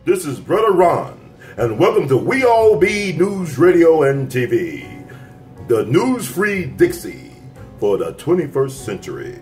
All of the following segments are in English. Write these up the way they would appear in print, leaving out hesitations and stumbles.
This is Brother Ron, and welcome to We All Be News Radio and TV, the news-free Dixie for the 21st century.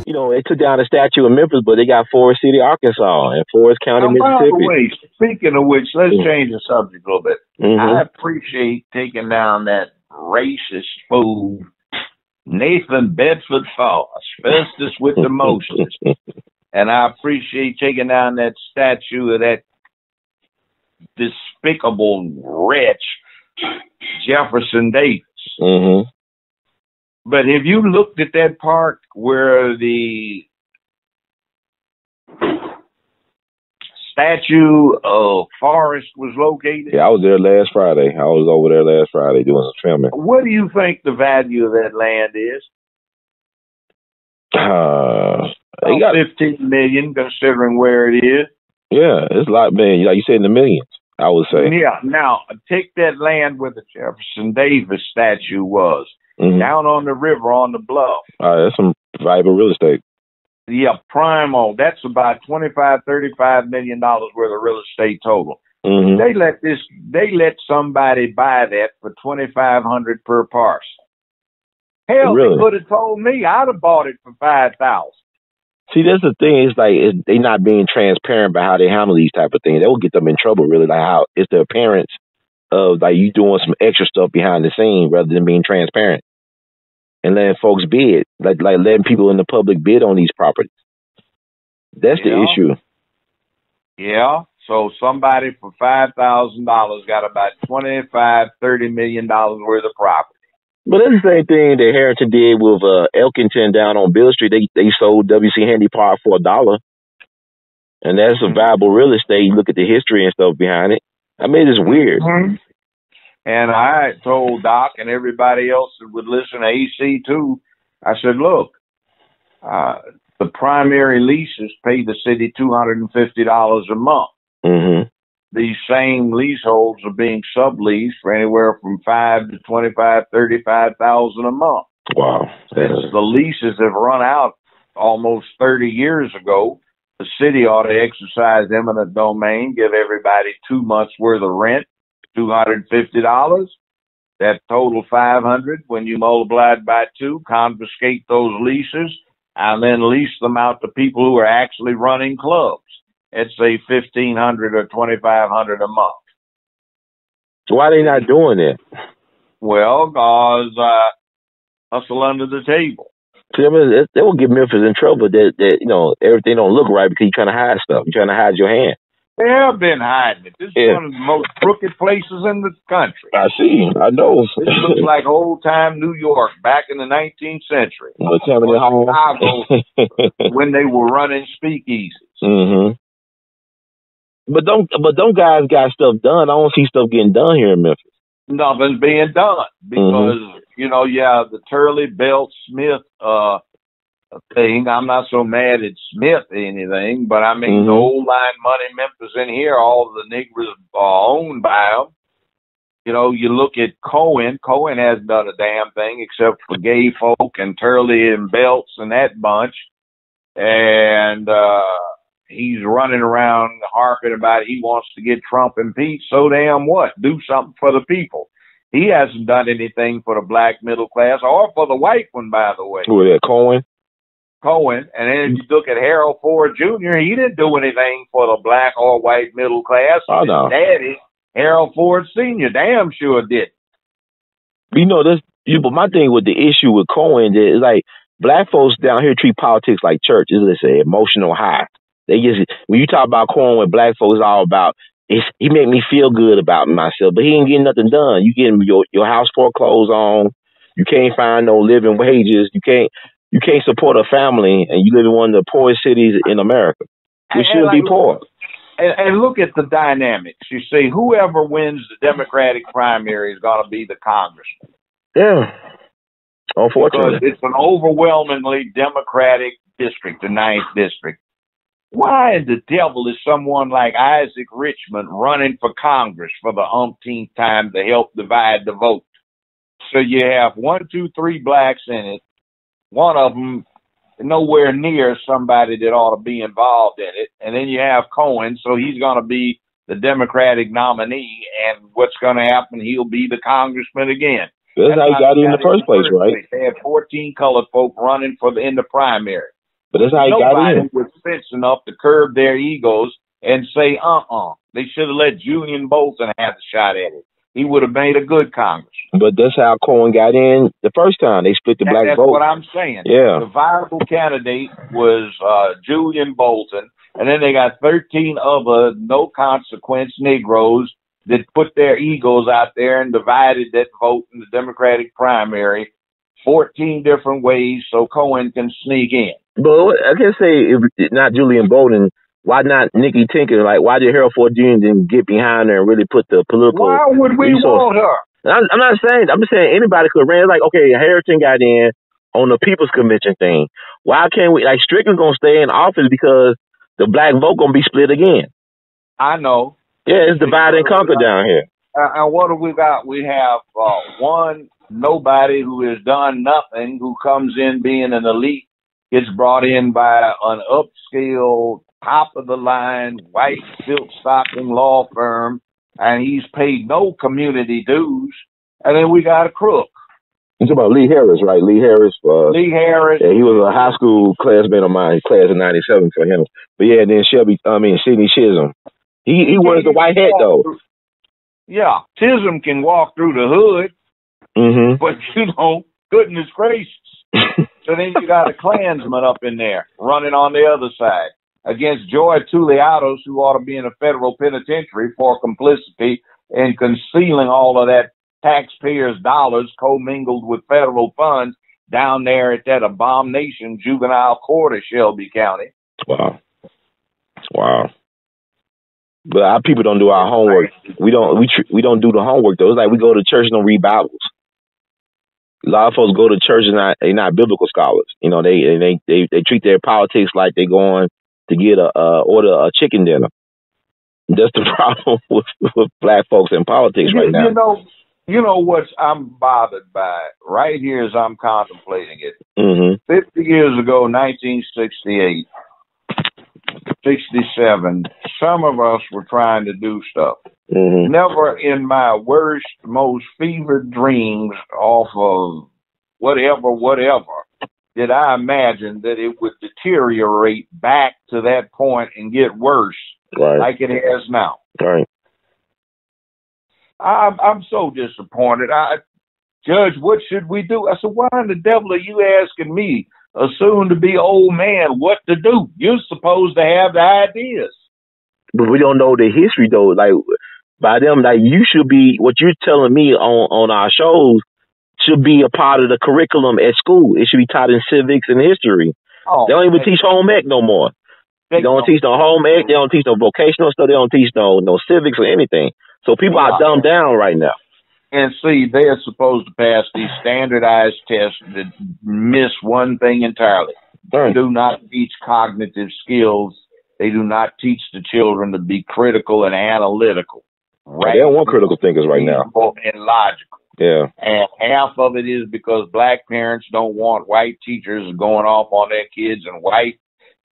You know, they took down the statue in Memphis, but they got Forest City, Arkansas, and Forest County, Mississippi. By the way, speaking of which, let's change the subject a little bit. I appreciate taking down that racist fool, Nathan Bedford Fall, asbestos with the Moses. And I appreciate taking down that statue of that despicable wretch, Jefferson Davis. But have you looked at that park where the statue of Forrest was located? Yeah, I was there last Friday. I was over there last Friday doing some filming. What do you think the value of that land is? They got 15 million, considering where it is. Yeah, it's a lot, man. Like you said, in the millions, I would say. Yeah. Now, take that land where the Jefferson Davis statue was. Down on the river, on the bluff. That's some valuable real estate. Yeah, primo. That's about $25-35 million worth of real estate total. They let somebody buy that for $2,500 per parcel. Hell, really? They could have told me. I'd have bought it for $5,000. See, that's the thing. It's like they not being transparent about how they handle these type of things. That will get them in trouble. Really, like how it's the appearance of like you doing some extra stuff behind the scene rather than being transparent and letting folks bid, like letting people in the public bid on these properties. That's the issue. Yeah. So somebody for $5,000 got about $25-30 million worth of property. But that's the same thing that Harrington did with Elkington down on Bill Street. They sold W.C. Handy Park for $1. And that's a valuable real estate. You look at the history and stuff behind it. I mean, it's weird. And I told Doc and everybody else that would listen to AC too, I said, look, the primary leases pay the city $250 a month. These same leaseholds are being subleased for anywhere from $5,000 to $25,000, $35,000 a month. Wow. Since the leases have run out almost 30 years ago, the city ought to exercise eminent domain, give everybody 2 months worth of rent, $250. That total $500. When you multiply it by 2, confiscate those leases, and then lease them out to people who are actually running clubs. At say $1,500 or $2,500 a month. So why are they not doing it? Well, because hustle under the table. See, I mean, they will get Memphis in trouble that you know everything don't look right because you're trying to hide stuff. You're trying to hide your hand. They have been hiding it. This is one of the most crooked places in the country. I see. I know. This looks like old-time New York back in the 19th century. Chicago, when they were running speakeasies. But don't guys got stuff done? I don't see stuff getting done here in Memphis. Nothing's being done because, you know, the Turley Belt Smith thing. I'm not so mad at Smith or anything, but I mean, the old line money Memphis in here, all the niggers are owned by them. You know, you look at Cohen. Cohen hasn't done a damn thing except for gay folk and Turley and Belts and that bunch. And and he's running around harping about he wants to get Trump impeached. So damn what? Do something for the people. He hasn't done anything for the black middle class or for the white one, by the way. Who is that, Cohen? Cohen. And then if you look at Harold Ford Jr., he didn't do anything for the black or white middle class. Oh, no. His daddy, Harold Ford Sr., damn sure did. You know, but my thing with the issue with Cohen is like black folks down here treat politics like church. It's an emotional high. They just, when you talk about Cohen with black folks, it's all about, he made me feel good about myself, but he ain't getting nothing done. You getting your house foreclosed on. You can't find no living wages. You can't support a family, and you live in one of the poorest cities in America. We should be poor. And look at the dynamics. You see, whoever wins the Democratic primary is going to be the congressman. Yeah. Unfortunately. Because it's an overwhelmingly Democratic district, the 9th district. Why in the devil is someone like Isaac Richmond running for Congress for the umpteenth time to help divide the vote? So you have 1, 2, 3 blacks in it. One of them nowhere near somebody that ought to be involved in it. And then you have Cohen, so he's going to be the Democratic nominee. And what's going to happen? He'll be the congressman again. That's how he got it in the first place, right? They had 14 colored folk running in the primary. But that's how he got in. Nobody was sense enough to curb their egos and say, They should have let Julian Bolton have a shot at it. He would have made a good congressman. But that's how Cohen got in the first time. They split the black vote. That's what I'm saying. Yeah. The viable candidate was Julian Bolton, and then they got 13 other no-consequence Negroes that put their egos out there and divided that vote in the Democratic primary 14 different ways so Cohen can sneak in. But I can say, if not Julian Bolton, why not Nikki Tinker? Like, why did Harold Ford Jr. didn't get behind her and really put the political Why would we want her? I'm not saying, I'm just saying anybody could have ran. Like, okay, Harrington got in on the People's Convention thing. Why can't we, like, Strickland's going to stay in office because the black vote going to be split again? I know. Yeah, it's divide and conquer down here. And what do we got? We have one nobody who has done nothing, who comes in being an elite, gets brought in by an upscale, top-of-the-line, white silk-stocking law firm, and he's paid no community dues. And then we got a crook. You're talking about Lee Harris, right? Lee Harris. Lee Harris. Yeah, he was a high school classmate of mine, class of 97 for him. But yeah, then Sidney Chisholm. He wears the white hat, though. Yeah, Chisholm can walk through the hood, but, goodness gracious. So then you got a Klansman up in there running on the other side against Joy Tuliatos, who ought to be in a federal penitentiary for complicity in concealing all of that taxpayers' dollars commingled with federal funds down there at that abomination juvenile court of Shelby County. Wow. But our people don't do our homework. We don't do the homework though. It's like we go to church and don't read Bibles. A lot of folks go to church and they're not biblical scholars. They treat their politics like they're going to get order a chicken dinner. That's the problem with black folks in politics right now. You know what I'm bothered by right here as I'm contemplating it. 50 years ago, 1968, 67, some of us were trying to do stuff. Never in my worst, most fevered dreams off of whatever, did I imagine that it would deteriorate back to that point and get worse like it has now. Right. I'm so disappointed. Judge, what should we do? I said, why in the devil are you asking me, a soon-to-be old man, what to do? You're supposed to have the ideas. But we don't know the history, though. Like, by them, like, you should be, what you're telling me on our shows should be a part of the curriculum at school. It should be taught in civics and history. They don't even teach home ec no more. They don't teach no home ec. They don't teach no vocational stuff. They don't teach no civics or anything. So people are dumbed down right now. And see, they're supposed to pass these standardized tests that miss one thing entirely. They do not teach cognitive skills. They do not teach the children to be critical and analytical. They don't want critical thinkers right now. And logical. Yeah. And half of it is because black parents don't want white teachers going off on their kids and white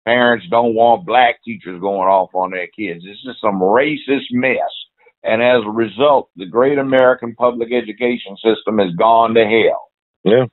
Parents don't want black teachers going off on their kids. This is some racist mess. And as a result, the great American public education system has gone to hell. Yeah.